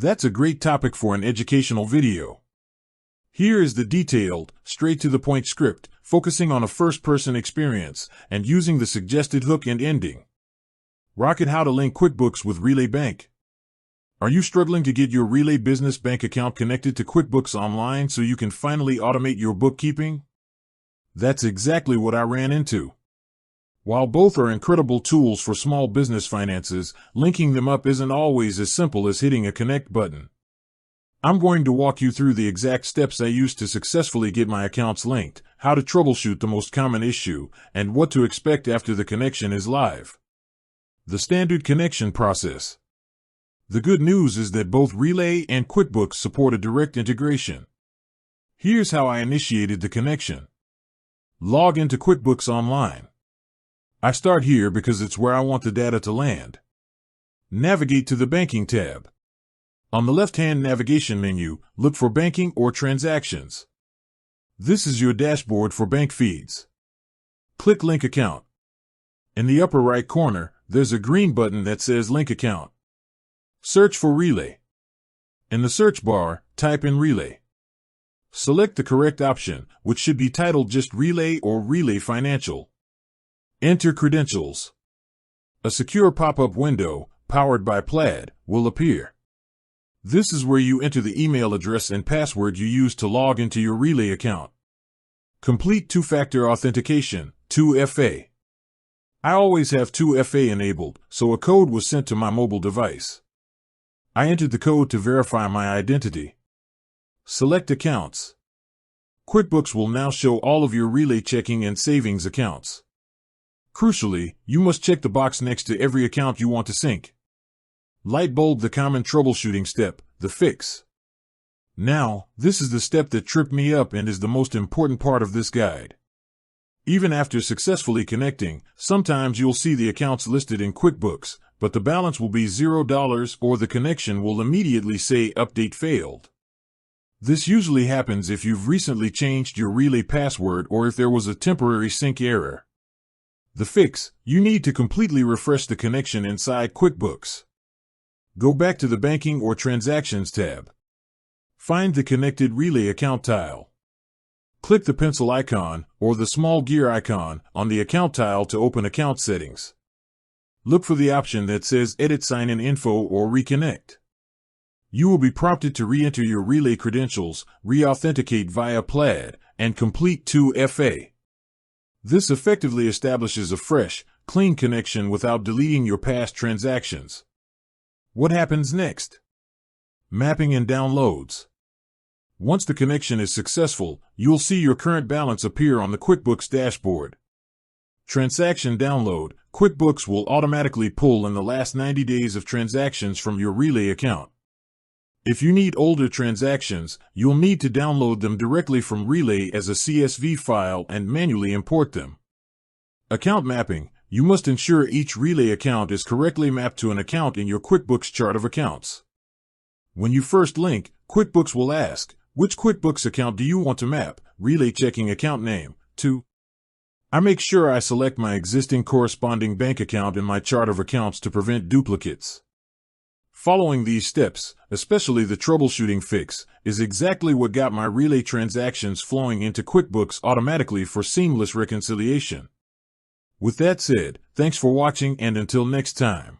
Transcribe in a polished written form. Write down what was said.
That's a great topic for an educational video. Here is the detailed, straight-to-the-point script, focusing on a first-person experience and using the suggested hook and ending. Rocket how to link QuickBooks with Relay Bank. Are you struggling to get your Relay Business Bank account connected to QuickBooks Online so you can finally automate your bookkeeping? That's exactly what I ran into. While both are incredible tools for small business finances, linking them up isn't always as simple as hitting a connect button. I'm going to walk you through the exact steps I used to successfully get my accounts linked, how to troubleshoot the most common issue, and what to expect after the connection is live. The standard connection process. The good news is that both Relay and QuickBooks support a direct integration. Here's how I initiated the connection. Log into QuickBooks Online. I start here because it's where I want the data to land. Navigate to the Banking tab. On the left-hand navigation menu, look for Banking or Transactions. This is your dashboard for bank feeds. Click Link Account. In the upper right corner, there's a green button that says Link Account. Search for Relay. In the search bar, type in Relay. Select the correct option, which should be titled just Relay or Relay Financial. Enter credentials. A secure pop-up window, powered by Plaid, will appear. This is where you enter the email address and password you used to log into your Relay account. Complete two-factor authentication, 2FA. I always have 2FA enabled, so a code was sent to my mobile device. I entered the code to verify my identity. Select Accounts. QuickBooks will now show all of your Relay checking and savings accounts. Crucially, you must check the box next to every account you want to sync. Light bulb the common troubleshooting step, the fix. Now, this is the step that tripped me up and is the most important part of this guide. Even after successfully connecting, sometimes you'll see the accounts listed in QuickBooks, but the balance will be $0 or the connection will immediately say Update Failed. This usually happens if you've recently changed your Relay password or if there was a temporary sync error. The fix: you need to completely refresh the connection inside QuickBooks. Go back to the Banking or Transactions tab. Find the Connected Relay Account tile. Click the pencil icon, or the small gear icon, on the account tile to open account settings. Look for the option that says Edit Sign-in Info or Reconnect. You will be prompted to re-enter your Relay credentials, re-authenticate via Plaid, and complete 2FA. This effectively establishes a fresh, clean connection without deleting your past transactions. What happens next? Mapping and downloads. Once the connection is successful, you'll see your current balance appear on the QuickBooks dashboard. Transaction download: QuickBooks will automatically pull in the last 90 days of transactions from your Relay account. If you need older transactions, you'll need to download them directly from Relay as a CSV file and manually import them. Account mapping: you must ensure each Relay account is correctly mapped to an account in your QuickBooks chart of accounts. When you first link, QuickBooks will ask, which QuickBooks account do you want to map? Relay checking account name, to. I make sure I select my existing corresponding bank account in my chart of accounts to prevent duplicates. Following these steps, especially the troubleshooting fix, is exactly what got my Relay transactions flowing into QuickBooks automatically for seamless reconciliation. With that said, thanks for watching and until next time.